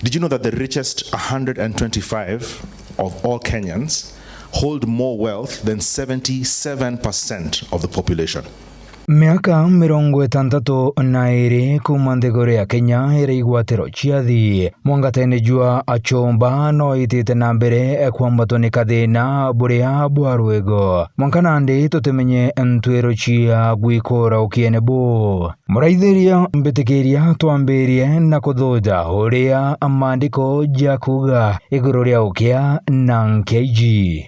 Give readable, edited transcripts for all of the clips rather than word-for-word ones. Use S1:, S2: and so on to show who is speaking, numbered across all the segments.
S1: Did you know that the richest 125 of all Kenyans hold more wealth than 77% of the population?
S2: Miaka 62 kuma nthiguru ya Kenya iri igwatiro cia thi mwangatene jwa achomba no itite na mbere kwambatwo ni kathina buria bwa rwego mwankanandi tutemenye ntwiro cia gwikora ukiene bu muraithiria mbitikiria twambirie na kuthuja uria amandiko ja kuga iguru ria UKEA na nkeji.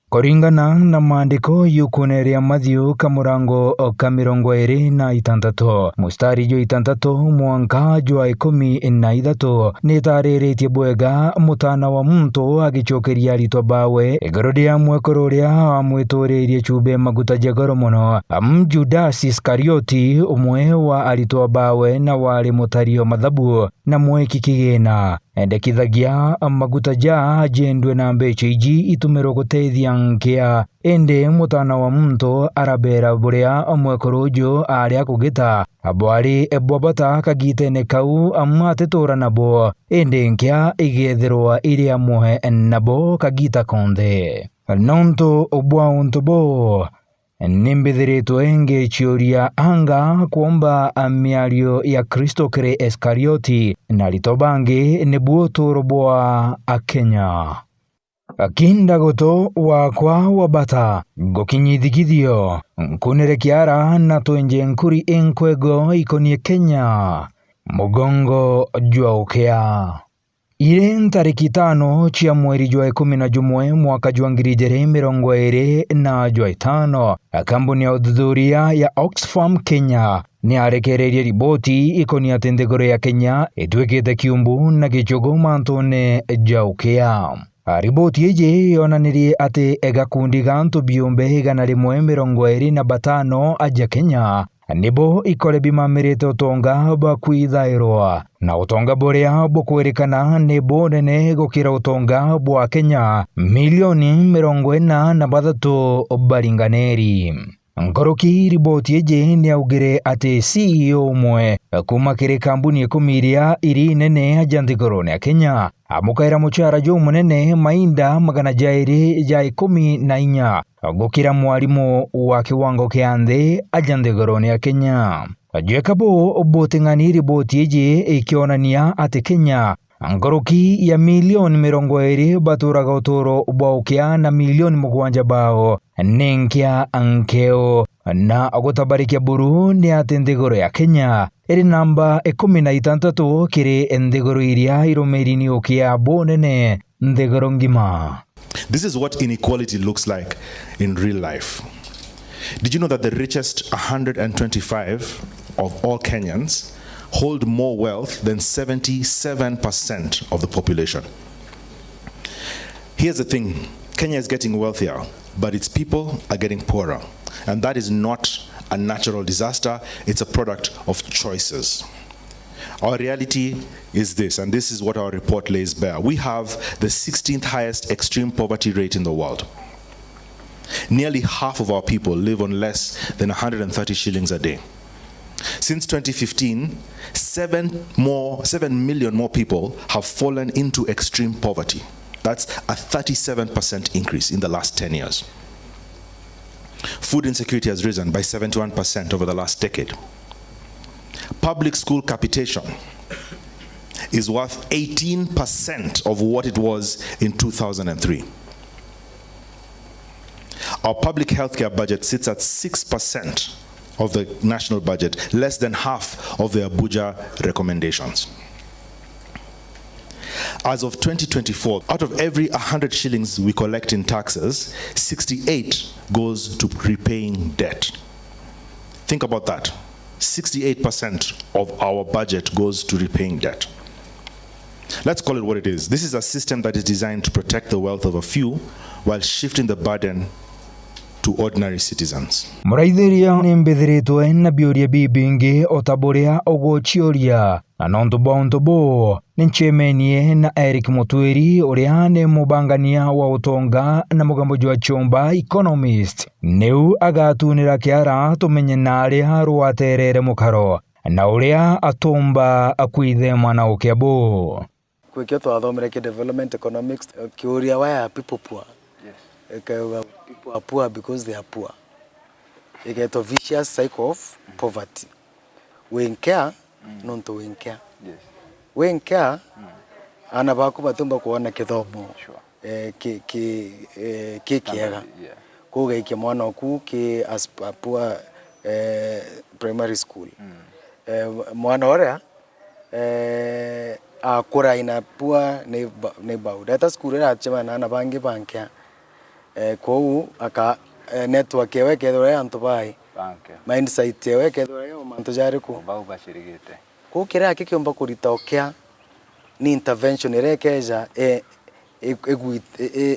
S2: Koringana na maandiko yukuneria Matthew kamurango kamirongo iri na itantatu mustari jo itantatu mwanka jwa 13 nitariritie bwega mutana wa muntu agicokeria ritwa bawe igorodia mwekororia amwituririe chube maguta jagoro muno Judas Iskarioti umwe wa aritwa bawe na wali mutario mathabu na mweki kigina endekithagia maguta ja jendwe na mbeche iji itumiro gutethia nkea ende mutana wa muntu arabera buria mwekorojo aria kugita abwari ebwabata kagitene kau amatetora nabo ende nkea igethirwa iria muhe nabo kagita konde nonto obwa untobo nimbithiritwo enge chioria anga kuomba miario ya Kristo kire Iskarioti na litobangi nibuo turubwa Kenya. Akinda goto wakwa wabata gokinyithigithio nkunere kiara na twenje nkuri enkwego ikonie Kenya mugongo jwa UKEA. Ire tariki 5 chia mweri jwa 11 mwaka jwa 2025 kampuni ya udhudhuria ya Oxfam Kenya ni arekererie riboti ikonia tendegoro ya Kenya itwekete kiumbu na gichogo mantone ja UKEA. Riboti yeje yonanirie ati egakundi gantu biumbe 125 aja Kenya nibo ikore bimamirite utonga bakwithairwa na utonga boria bukwerekana nibo nene gukira utonga bwa Kenya milioni 43 baringaneri. Nkoroki riboti yeje ni augire ati CEO umwe kuma kire kambuni 10 iri nene ajanthigorone ya Kenya amukaira muchara jo munene mainda magana jairi ja 14 gukira mwarimu wa kiwango kia nthi ajanthigorone ya Kenya. Jekabo botingani riboti yeje ikionania ati Kenya ngoroki ya milioni 20 baturaga utoro bwa UKEA na milioni 7 bao nenkia ankeo na agotabarikia buru ni ati nthiguru ya Kenya iri namba 16 kiri nthiguru iria irumirini UKEA bonene nthiguru ngima.
S1: This is what inequality looks like in real life. Did you know that the richest 125 of all Kenyans hold more wealth than 77% of the population? Here's the thing, Kenya is getting wealthier, but its people are getting poorer. And that is not a natural disaster, it's a product of choices. Our reality is this, and this is what our report lays bare. We have the 16th highest extreme poverty rate in the world. Nearly half of our people live on less than 130 shillings a day. Since 2015, 7 million more people have fallen into extreme poverty. That's a 37% increase in the last 10 years. Food insecurity has risen by 71% over the last decade. Public school capitation is worth 18% of what it was in 2003. Our public healthcare budget sits at 6% of the national budget, less than half of the Abuja recommendations. As of 2024, out of every 100 shillings we collect in taxes, 68 goes to repaying debt. Think about that. 68% of our budget goes to repaying debt. Let's call it what it is. This is a system that is designed to protect the wealth of a few while shifting the burden to ordinary citizens.
S2: Muraithiria nimbithiritwe na biuria bibingi otaboria ogochioria na nontobo ninchemenie na Eric Mutwiri uria ni mubangania wa utonga na mugambo jwa chomba economist neu agatunira kiara tumenye naria rwaterere mukaro na uria atumba akwithema na ukebo.
S3: kwekio twathomere ki development economics kiuria why are people poor. Yes. People are poor because they are poor. You get a vicious cycle of poverty. We in care, not to in care. Yes. We in care, ana baku batumba kuona kithomo. Sure. Kiega. Kuga iki mwana ku ki as poor primary school. Mwana orea akura ina poor neighborhood. Hata school ra chema na bangi bankia. Kou aka network yewe kedore antu bai. Mindset yewe kedore yo mantu jari ku. Bau bashirigite. Ku kira kikiomba kuritokea ni intervention irekeja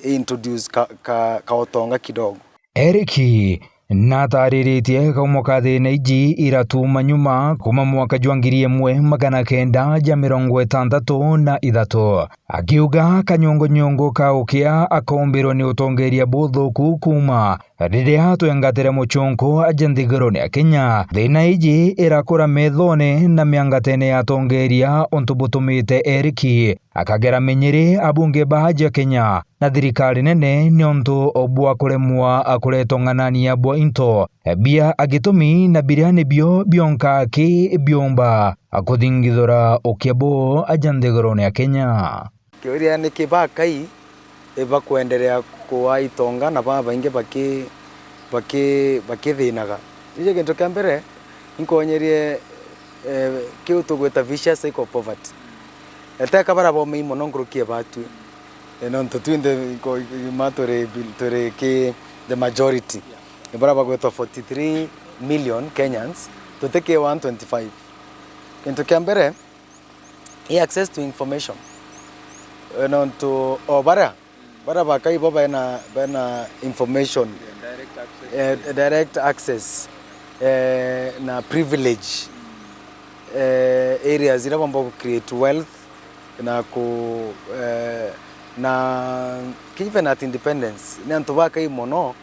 S3: introduce ka otonga kidogo.
S2: Eriki natariritie kaumo kathina iji iratuma nyuma kuma mwaka jwa 1963 akiuga kanyongo ka UKEA akombirwo ni utongeria buthuku kuma riria twengatire muchonko ajenthigironi ya Kenya. Thina iji irakura methone na miangatene ya tongeria ontu butumite Eriki akagera menyeri abunge bahaji ya Kenya na thirikari nene ni ontu obwa kuremwa akuretong'anania bwa into bia agitumi na biriani bio bionka ki biomba akuthingithura ukebo ajanthigironi ya Kenya.
S3: Kiuria ni kibakai eba kuendelea kuwaitonga na baba inge bakithinaga. Ije kintu kia mbere inkonyerie kiu tugweta vicious cycle of poverty. Eteka bara bomi monongrukie batu. Non to twinde ko matore ki the majority. Bara bagweta 43 million Kenyans to take 125. Kintu kia mbere access to information. Non to bara bakai boba na information, direct access na privilege areas ila mambo create wealth na ku na even at independence ni antu bakai mono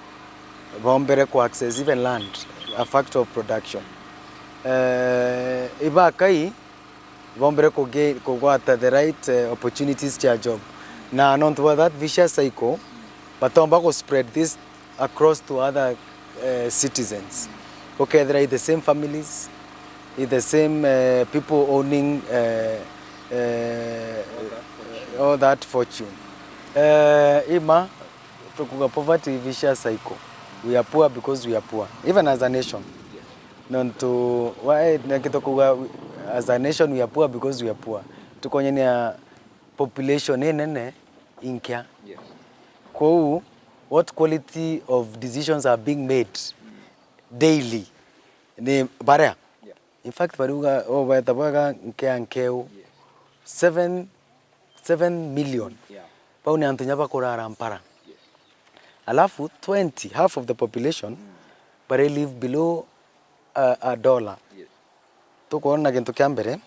S3: bombere ku access even land, a factor of production. Ibakai bombere ko get the right opportunities to job. Na not to that vicious cycle, but to spread this across to other citizens. Okay, there are the same families, the same people owning all that fortune. Ima, to poverty vicious cycle. We are poor because we are poor, even as a nation. Not to why as a nation we are poor because we are poor. To konyenia population nene inkia. Yes. Kwa what quality of decisions are being made daily? Ne bara. Yeah. In fact, baruga wetabaga nkeu 7 million. Yeah. Pa ni antunya bakora mpara. Yes. Alafu 20, half of the population bare live below $1. Yes. Tukoona kintu kia mbere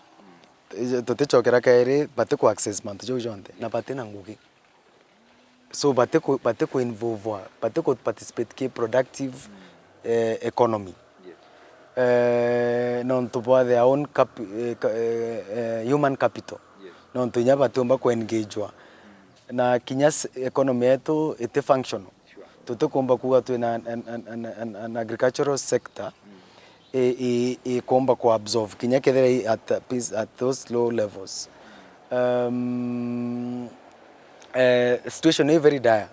S3: tutechokera kaire bate ku access mantu jonde na bate na ngugi. So bate ku involve, bate ku participate ki productive economy. Yes. Non to boa their own human capital. Yes. Non to nyaba tumba ku engagewa. Na kinyas economy yetu ite functional. Sure. Tutokomba kuwa tu na an agricultural sector. Komba ku absorb kinya kedere at those low levels. Situation is very dire.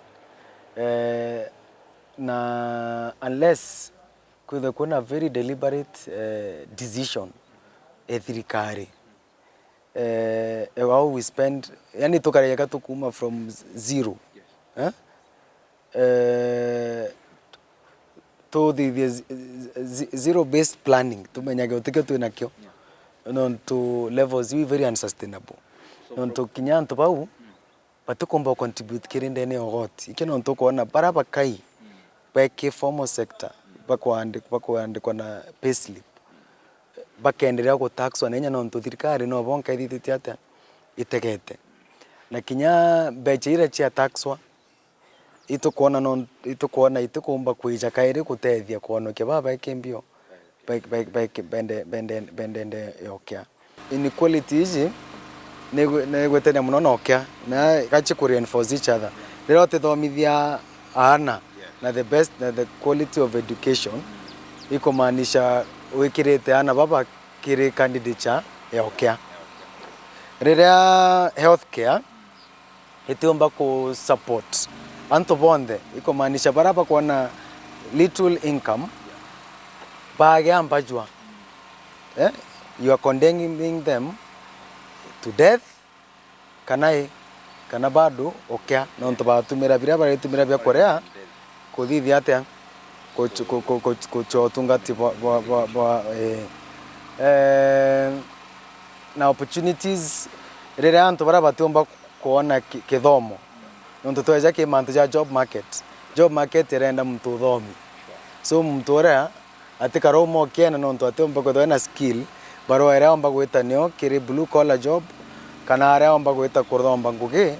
S3: Na unless kuna very deliberate decision ethirikari how we spend yani tokareka tukuma from zero. Yes. To the zero based planning tumenyage utike tu nakyo non to levels we very unsustainable non to kinyanto bau batukomba contribute kirinde ne ogoti ikeno to kuona baraba kai by formal sector bakwande na payslip bakendelea ku tax wanenya non to thirikari no bonka ithiti ata itegete na kinya beche ile chia taxwa itukuomba kuija kairi kutethia kuonokia baba ikimbio bende yokea. Inequality hizi ne gwetene muno nokia na gachi ku reinforce each other rero tithomithia ana na the best na the quality of education ikomaanisha wikirite ana baba kiri candidature ya UKEA rĩrĩa healthcare itiomba ku support anto bonde ikomaanisha baraba kuona little income bageambajwa you are condemning them to death kana bado UKEA nonto batumira biria baritumira bya Korea kuthithia atia kuchotungati na opportunities rĩrĩa anto bara batiomba kuona kithomo nonto tweja ki manto ja job market irenda mtu thomi so mtu ora atikara umo kena nonto atiomba kuthona skill baro era omba gwita nio kiri blue collar job kana ara omba gwita kurthomba ngugi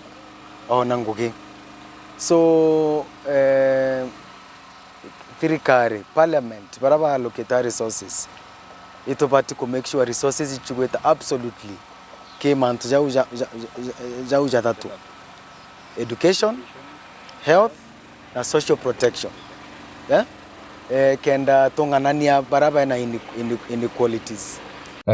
S3: ona ngugi so thirikari parliament baraba allocate resources itobati ku make sure resources ichugweta absolutely ke manto ja tatu education, health na social protection kenda tunganania baraba na inequalities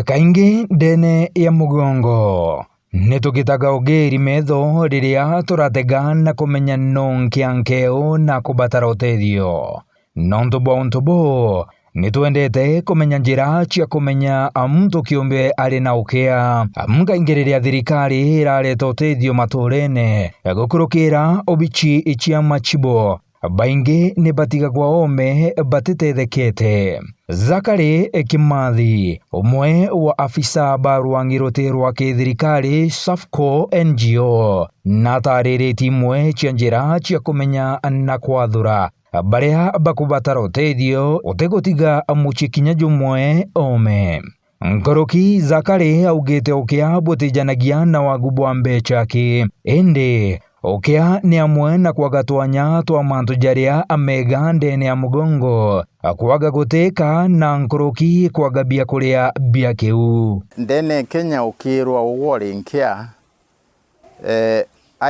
S2: kaingi ndene ya mugongo nitukitaga ugiri metho riria turatega na kumenya nonkiankeo na kubatara uteithio nonto bo nitwendete kumenya njira cia kumenya muntu kiumbe ari na UKEA kaingiriria thirikari irareta uteithio maturene gukurukira obichi ichia machibo baingi ni batiga kwa ome batitethekete Zakari Kimathi umwe wa afisa baruangiroterwa ki thirikari SAFCO NGO na tarĩrĩti imwe cia njĩra cia kumenya na kwathura baria bakubatara uteithio utegutiga muchikinya jumwe ome Nkoroki Zakari augite UKEA butijanagia na wagubwa mbecha ki indi UKEA ni amwe na kwagatwanya twa mantu jaria amega ndene ya mugongo akwaga guteka na Nkoroki kwagabia kuria bia kiu
S4: ndene Kenya ukirwa uworinkia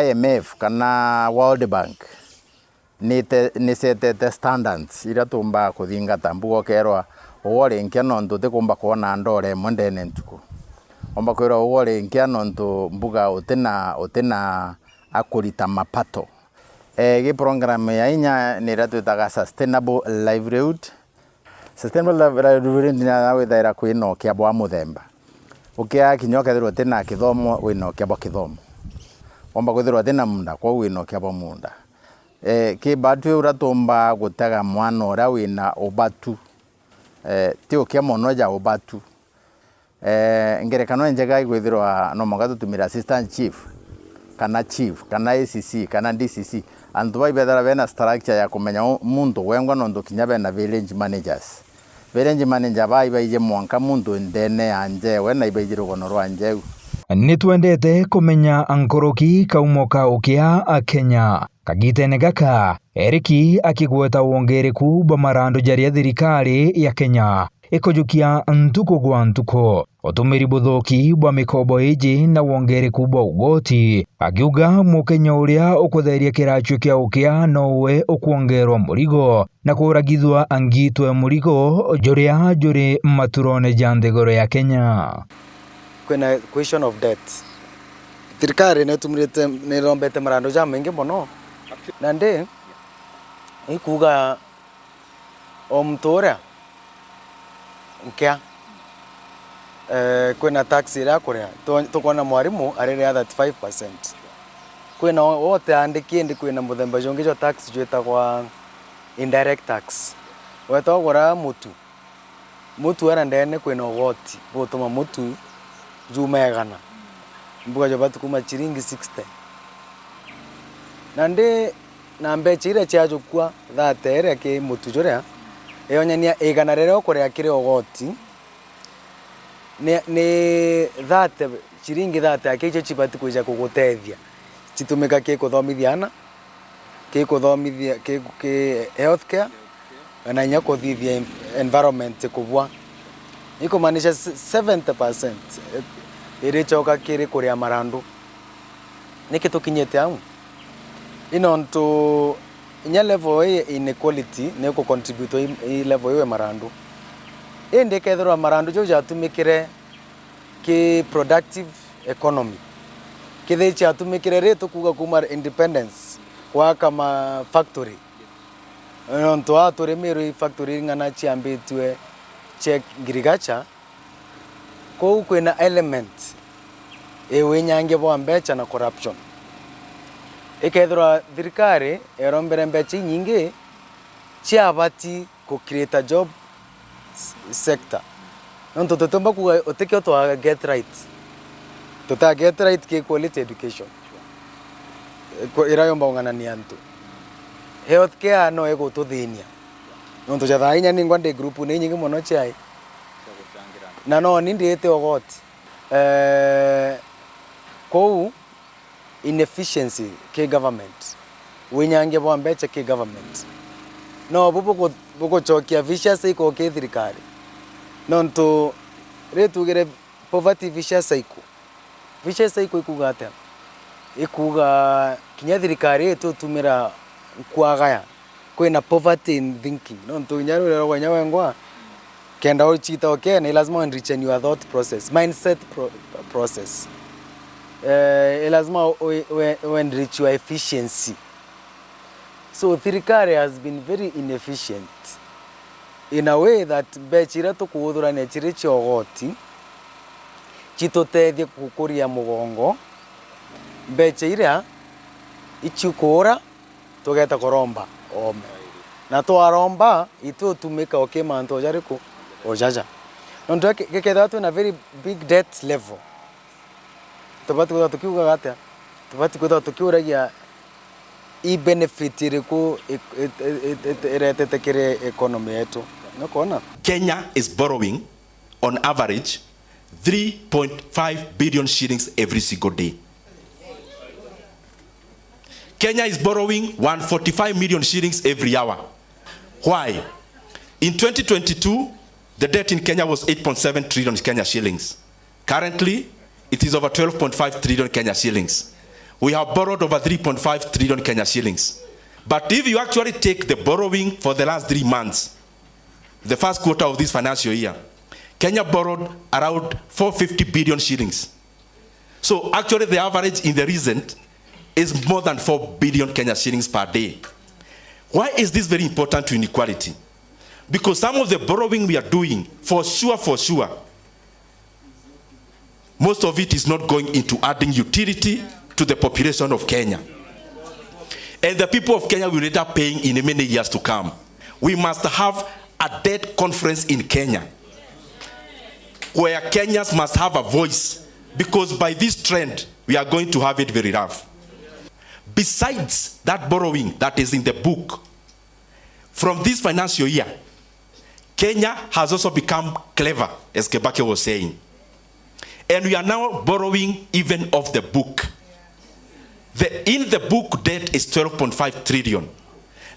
S4: IMF kana World Bank ni setete standards ira tumba kuthingata mbugo kerwa uworinkia nontu tikumba kuona ndore mwendene ntuku omba kwirwa uworinkia nontu mbuga utina akurita mapato gi program ya inya ni ratutaga sustainable livelihood ni nawe daira kwino kia bwa muthemba UKEA kinyoka thirwo tena kithomo wino kia bwa kithomo omba kwithirwa tena munda kwa wino kia bwa munda ki batu uratomba gutega mwana ora wina obatu ti UKEA mono ja obatu ngerekano njega igwithirwa no mogatu tumira assistant chief kana ACC kana DCC andu baibethara bena structure ya kumenya muntu wengwa nondo kinya bena village managers baije mwanka muntu ndene anje we na ibaijiro gonorwa anje
S2: nitwendete kumenya Nkoroki kaumoka UKEA a Kenya kagitene gaka Eriki akigweta wongereku bamarando jaria thirikari ya Kenya ikojukia ntuko gwa ntuko utumiri buthoki bwa mikobo iji na wongereku bwa ugoti akiuga mukenya uria ukutheria kiracho kia UKEA nowe ukuongerwa murigo na kuragithwa angitwe murigo juria juri maturone janthegoro ya Kenya
S3: kwena question of debt thirikari netumrite nirombete marando ja mengi mono nande ikuga omtora UKEA kwena tax ira kuria tukona mwarimu arere 35% kwena wote andiki ndi kwena muthemba jongi jo tax jweta kwa indirect tax weto gora mutu era ndene kwena woti botoma mutu jumegana mbuga jo batu kuma chiringi 60 nande nambe chire chajo kwa thate ere ke mutu joria eyonyania igana rero kuria kire ogoti ne thate chiringi thate akeje chibati kuja kugutethia chitumika ke kuthomithiana ke kuthomithia ke healthcare na nya kuthithia environment kubwa iko maanisha 70% iri choka kiri kuria marandu niki tukinyete au ino ntu inya level ya inequality neko contribute i level ya marandu ende kethirwa marandu jo jatumikire ki productive economy kithe chatumikire reto kuga kuma independence kwa kama factory ntu aturi miru factory ngana chiambitwe check agriculture ko kwina element ewe nyange bo mbecha na corruption ikethirwa thirikari erombere mbecha nyingi chiabati ku create a job sector nonto totomba ku oteke to get right to get right ke quality education ko irayomba ngana ni antu healthcare no ego to thinia nonto jathainya ni ngwande group ni nyingi muno chai na no ni ndiete ogot ko inefficiency ke government winyange bo mbecha ke government no buko chokia vicious cycle ke thirikari nonto retugere poverty vicious cycle ikugata ikuga kinya thirikari eto tumira kwagaya kwina poverty in thinking nonto nyarura gwanya wengwa kenda ochita okay ni lazima enrich your thought process mindset process lazima enrich your efficiency. So thirikari has been very inefficient in a way that bechira to kuudura ne chiri chogoti chitotethie kukuria mugongo bechira ichukura tugeta koromba ome na to aromba itu tumika okay manto jariku ojaja ndo kekeda tu na very big debt level tobatu kwa tukiuga gata tobatu kwa tukiuragia I benefit iriku iretetekere economy yetu nakona.
S5: Kenya is borrowing on average 3.5 billion shillings every single day. Kenya is borrowing 145 million shillings every hour. Why? In 2022, the debt in Kenya was 8.7 trillion Kenya shillings. Currently, it is over 12.5 trillion Kenya shillings. We have borrowed over 3.5 trillion Kenya shillings. But if you actually take the borrowing for the last 3 months, the first quarter of this financial year, Kenya borrowed around 450 billion shillings. So actually the average in the recent is more than 4 billion Kenya shillings per day. Why is this very important to inequality? Because some of the borrowing we are doing, for sure, most of it is not going into adding utility to the population of Kenya. And the people of Kenya will end up paying in many years to come. We must have a debt conference in Kenya where Kenyans must have a voice, because by this trend, we are going to have it very rough. Besides that borrowing that is in the book, from this financial year, Kenya has also become clever, as Kebake was saying. And we are now borrowing even off the book. In the book debt is 12.5 trillion.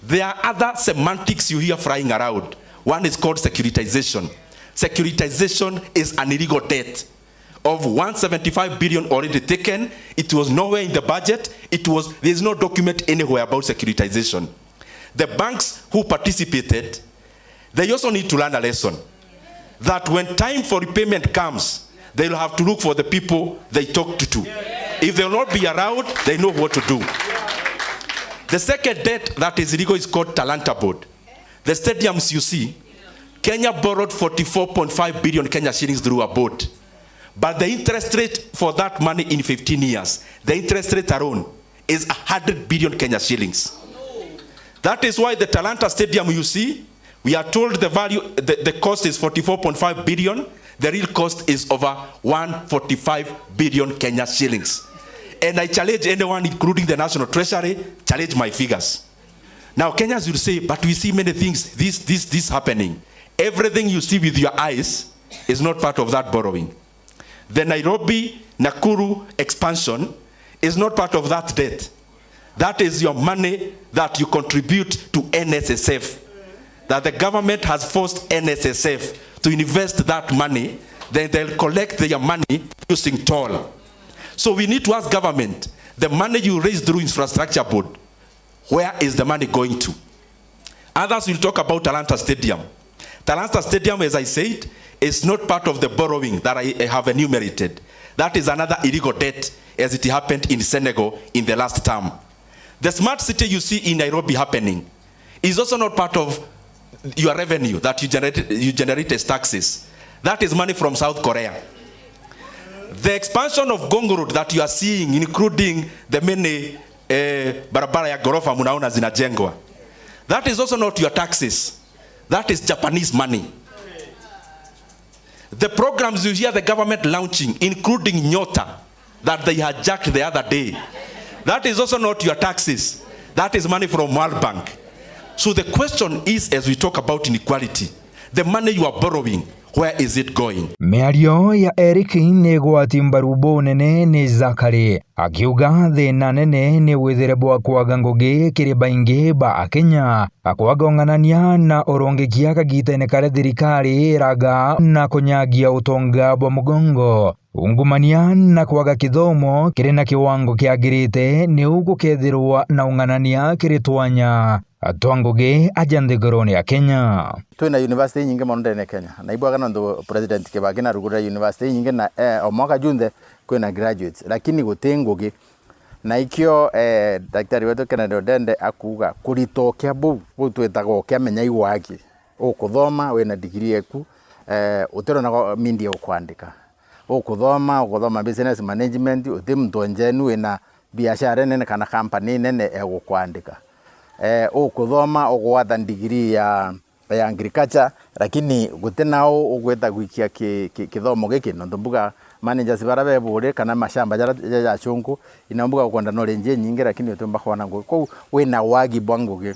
S5: There are other semantics you hear flying around. One is called securitization. Securitization is an illegal debt of 175 billion already taken. It was nowhere in the budget. There's no document anywhere about securitization. The banks who participated, they also need to learn a lesson that when time for repayment comes, they'll have to look for the people they talked to. If they'll not be around, they know what to do. The second debt that is illegal is called Talanta Board. The stadiums you see, Kenya borrowed 44.5 billion Kenya shillings through a board. But the interest rate for that money in 15 years, the interest rate alone is 100 billion Kenya shillings. That is why the Talanta Stadium you see, we are told the value, the cost is 44.5 billion. The real cost is over 145 billion Kenya shillings. And I challenge anyone, including the National Treasury, challenge my figures. Now, Kenyans will say, but we see many things, this happening. Everything you see with your eyes is not part of that borrowing. The Nairobi-Nakuru expansion is not part of that debt. That is your money that you contribute to NSSF. That the government has forced NSSF to invest that money then they'll collect their money using toll. So we need to ask government, the money you raise through infrastructure board, where is the money going to? Others will talk about Talanta Stadium. Talanta Stadium, as I said, is not part of the borrowing that I have enumerated. That is another illegal debt, as it happened in Senegal in the last term. The smart city you see in Nairobi happening is also not part of your revenue that you generate as taxes. That is money from South Korea. The expansion of Gongo Road that you are seeing, including the many barabara ya gorofa munaona zinajengwa, that is also not your taxes. That is Japanese money. The programs you hear the government launching, including Nyota, that they hijacked the other day, that is also not your taxes. That is money from World Bank. So the question is, as we talk about inequality, the money you are borrowing, where is it going?
S2: Miario ya Eric negwati mbarubo nene ni Zakari akiuga thina nene ni withirebwa kwaga ngugi kiribaingi ba Kenya akwagonganania na orongekia kagitene kare thirikari raga na kunyagia utonga bwa mugongo ungumania na kwaga kithomo kiri na kiwango kiagirite ni ugukethirwa na unganania kiritwanya atwangugi ajanthigoroni ya Kenya.
S4: Twina university nyingi monde Kenya na ibwaga ndo president Kibaki na rugura university nyingi na omwaka junthe kwina graduates lakini gutingugi na ikio daktari wetu Kennedy Odende akuga kuritokia bu twetago kiamenya iwaki ukuthoma wina degree yaku utero na media ukwandika ukuthoma business management utimtonjenu wina biashara nene kana company nene egukwandika ukuthoma ugwatha degree ya agriculture lakini gutenao ugweta gwikia kithomo giki no ndumbuga managers barabe bure kana mashamba ya chungu inambuga kwenda knowledge nyingi lakini utumba kwana ngo wina wagi bwanguge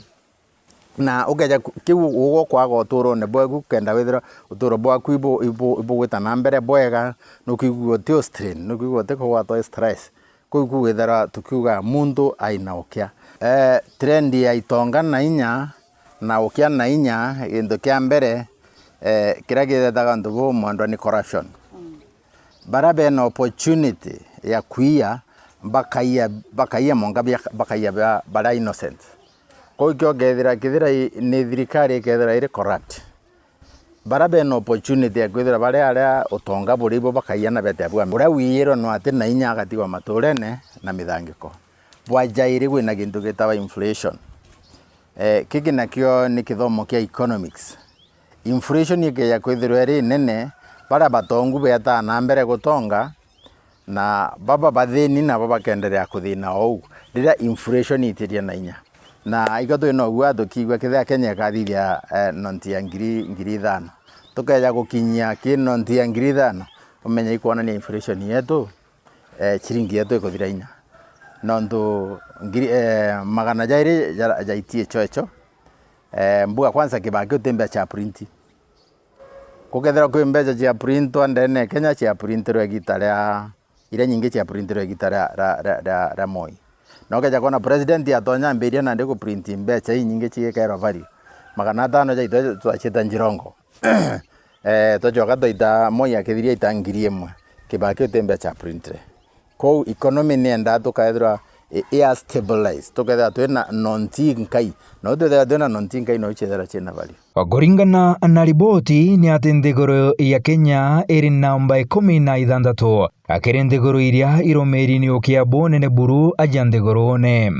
S4: na ugeja kiu ugo kwaga uturo ne bwagu kenda withira uturo bwaku ibo gwita na mbere bwega no kiguo tio strain no kiguo te kwa to stress kugu withira tukiuga mundu aina okya trend ya itonga na inya na okya na inya indo kya mbere kirage daga ndugo mwando ni corruption barabe na opportunity ya kuia bakaiya monga bakaiya bara innocent ko kyo gethira ni thirikari gethira ire corrupt barabe na opportunity ya kwithira bare aria utonga buribo bakaiya na bete abwa ura wiyero no ati na inya agatiwa maturene na mithangiko bwajaire gwina gintu gitawa inflation kiki nakyo ni kithomo kia economics inflation yake ya kwithirwa ri nene bara batongu beta na mbere gutonga na baba bathini na baba kenderea kuthina ou rira inflation itiria na inya na igato no gwato kigwa kitha Kenya kathithia nonti ya ngiri thano tukaja gukinyia ki nonti ya ngiri thano umenya ikuona ni inflation yetu chiringi yetu ikuthira inya nondo ngiri magana jairi jaitie chocho mbuga kwanza Kibaki utembe cha print kugethera kwimbeja cha print ndene Kenya cha print ro gitara ire nyingi cha print ro gitara ra moi no keja kona president atonya mberia na ndiko print mbecha nyingi chigekera value magana tano jaito twacheta njirongo tojoka toita moi akithiria itangirie mwe Kibaki utembe cha print ko economy ni enda tukaethira ia stabilize together twena nontinkai no twena nontinkai no chethera chena value
S2: kuringana na riboti ni ati nthiguru ya Kenya iri namba 16 akiri nthiguru iria iromeri ni UKEA bonene buru aja nthigurune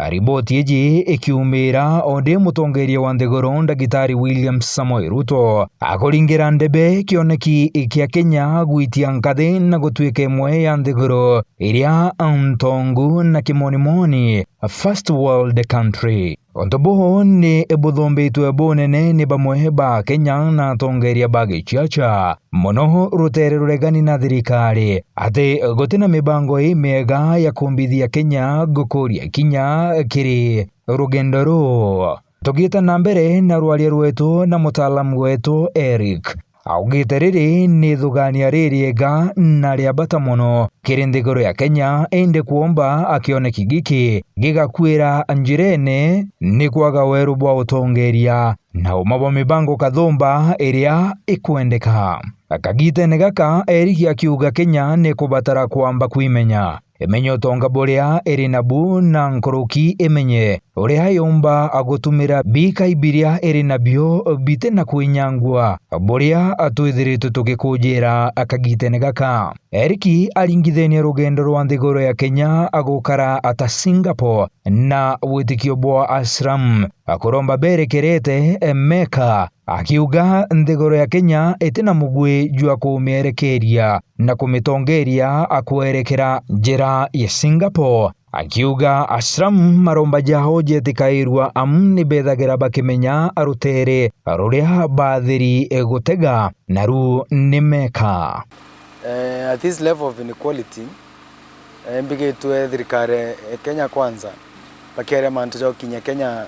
S2: riboti iji ikiumira onde mutongeria wa nthiguru Ndagitari William Samoei Ruto akuringira ndebe kioneki kia Kenya gwitia nkathi na gutwika imwe ya nthiguru iria ntongu na kimonimoni first world country. Ontobo ni ebuthombitwe bonene ni bamwe ba Kenya na atongeria ba gichacha mono rutere ruregani na thirikari ati gutina mibango mega ya kumbithia Kenya gukuria kinya kiri rugendo ru tugita na mbere na rwaria rwetu na mutaalamu wetu Eric augite riri ni thugania ririega na riambata muno kiri nthiguru ya Kenya indi kuomba akioneki giki gigakwira njirene ni kwaga weru bwa utongeria na umabo mibango kathumba iria ikwendeka. Akagitene gaka eriki akiuga Kenya ni kubatara kwamba kwimenya emenye utonga buria iri nabu na nkoroki emenye uria yomba agutumira bika ibiria iri nabio bite na kwinyangwa buria atwithiritu tugikujira. Akagitene gaka eriki aringithenia rugendo rwa nthiguru ya Kenya agukara ata Singapore na witikio bwa ashram akuromba berekerete Mecca, akiuga nthiguru ya Kenya itina mugwi jua kumierekeria na kumitongeria akwerekera njira ya Singapore. Akiuga ashram maromba jaho jetikairwa ni bethagira bakimenya arutere ruria bathiri gutega naru ni Mecca.
S3: At this level of inequality mbige tuwe thirikari Kenya kwanza bakere mantu jo kinya Kenya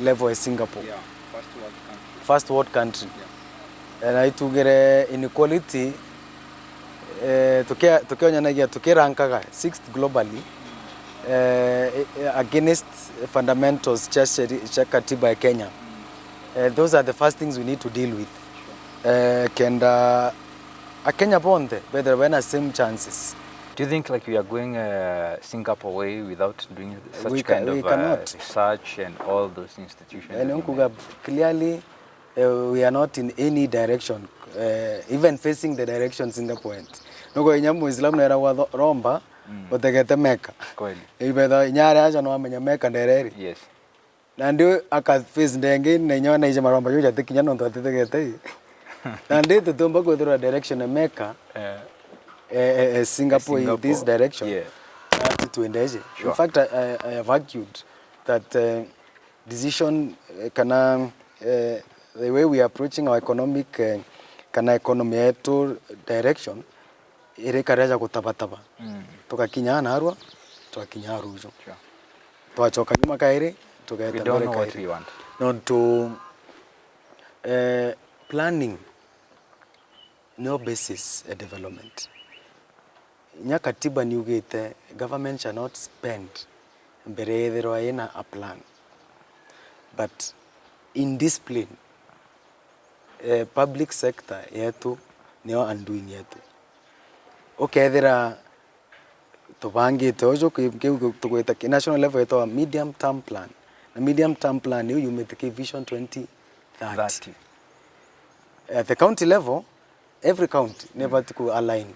S3: level ya Singapore, first world country. Na itugere inequality tukionyanagia tukirankaga 6th globally against fundamentals cha katiba ya Kenya. Those are the first things we need to deal with. Kenda a Kenya bonde whether when same chances.
S6: Do you think like we are going Singapore way without doing such
S3: we
S6: kind of
S3: research
S6: and all those institutions?
S3: And clearly we are not in any direction, even facing the direction Singapore went. Nuko inyamu Islam na wa romba otegete Mecca.
S6: Kweli.
S3: Ibeda nyare aja no amenya Mecca ndereri.
S6: Yes.
S3: Na ndio akaface ndenge na nyona ije maromba yoja tekinya no totegete. Na ndio tutomba go through direction ya Mecca. Singapore in this direction.
S6: Yeah.
S3: Tuendeje.
S6: Sure.
S3: In fact, I have argued that decision the way we are approaching our economic economy yetu direction ire kareja kutabataba. Tukakinya narwa, tukakinya rujo.
S6: Sure.
S3: Tuachoka nyuma kaire, tukaeta
S6: We don't
S3: mbele
S6: know what
S3: kaire.
S6: we want.
S3: Not to planning no basis a development. Nyakatiba niugite government shall not spend mbere ethirwa ina a plan, but in discipline public sector yetu niyo undoing yetu. Ukethira tubangite ojo tugwita national level yetu medium term plan, na medium term plan niyo yumite vision 2030. At the county level, every county never to align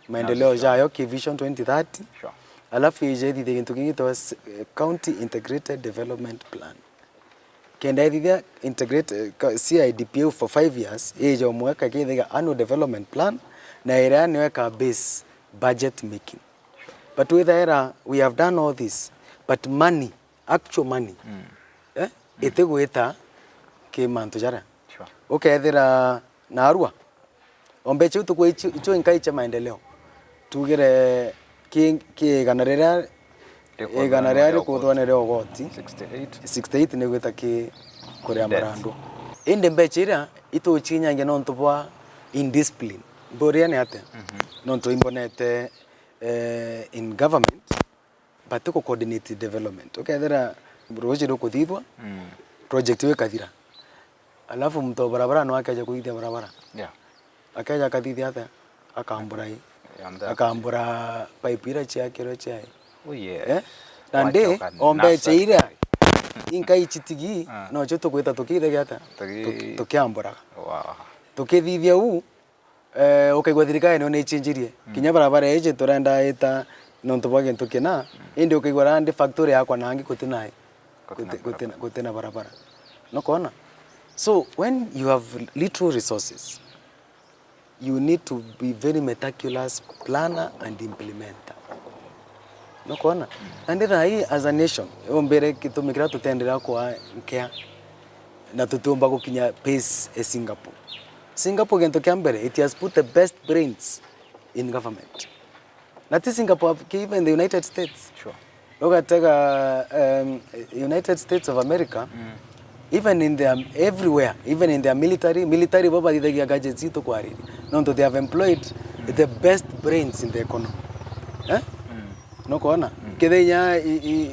S3: maendeleo jayo ki vision 2030.
S6: Sure.
S3: Alafu ije thithe gintu gingitwa county integrated development plan. Kenda thithe integrate CIDP for 5 years ije omweka kithiga annual development plan na ira niweka base budget making. But with era we have done all this, but money, actual money itegwita ki mantu jara.
S6: Sure.
S3: Ukethira narua ombeche tukwe icho inkai cha maendeleo tugire ki ganarera eganarera kuthwanere ogoti 68 ne gwita ki kuria marando inde mbechira ito chinyange no ntubwa indiscipline boria ne ate no to imbonete in government but to coordinate development. Okay, there roje ro kuthithwa project we kathira alafu mto barabara no akaja kuithia barabara akaja akathithia ate akambura pipe ira chiakiro chai.
S6: Oh yeah.
S3: Nande ombe cheira inka ichitigi no choto kweta tukithe gata tukiambura.
S6: Wow.
S3: Tukithithia u ukaigwa thirikari no ne chinjirie kinya barabara eje turenda eta no ntubage ntukina indi ukaigwa randi factory yakwa nangi kutinai kutina barabara no kona. So when you have little resources, you need to be very meticulous planner and implementer. No kona. And then as a nation, ombere kitumikira tutendera kwa nkea na tutumba kukinya pace Singapore. Singapore gento kiambere, it has put the best brains in government. Not Singapore, even the United States.
S6: Sure.
S3: Look at United States of America. even in their everywhere, even in their military baba dithagia gadgets ito kwa riri. No, they have employed the best brains in the economy. No kuona. Kenya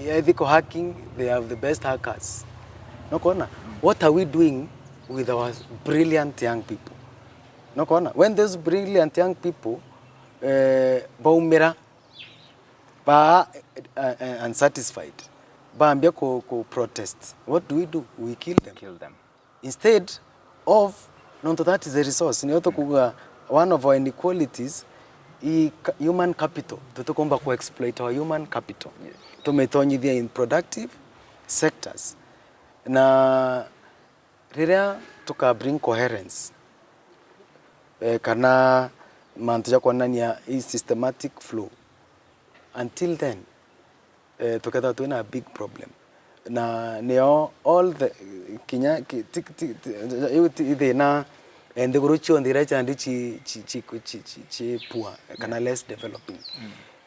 S3: ethical hacking, they have the best hackers. No kuona. What are we doing with our brilliant young people? No kuona. When those brilliant young people baumira ba unsatisfied, baambia ko protest, what do? We kill them. Instead of, no, that is a resource. Ni oto kuga one of our inequalities human capital. Tutukomba ku exploit our human capital. Tumetonyithia in productive sectors. Na rĩrĩa tuka bring coherence kana mantu ya kuonania is systematic flow. Until then tuketa tuina a big problem. Na neo all the kinya ide na and the guruchi on the right and chi poor kana less developing.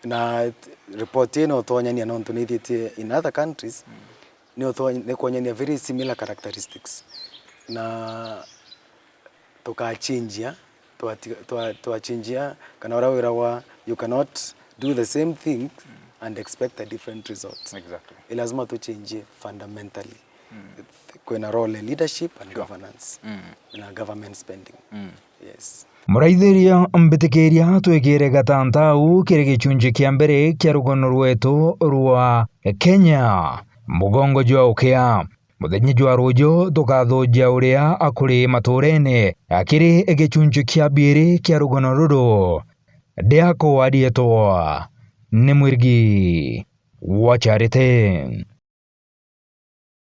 S3: Na report ino tonya ni anonto ni in other countries ni kuonya ni very similar characteristics. Na toka change to change kana wirawa you cannot do the same thing and expect a different result.
S6: Exactly.
S3: Lazima to change fundamentally. Kuna role leadership and governance na government spending. Yes.
S2: Muraithiria mbitikiria twigire gatantau kiri gichunji kia mbere kia rugono rwetu rwa Kenya mugongo jwa UKEA muthenya jwa rujo tukathuja uria akuri maturene akiri gichunji kia biri kia rugono ruru ndiako adietwa ni mwirigi wa Charity.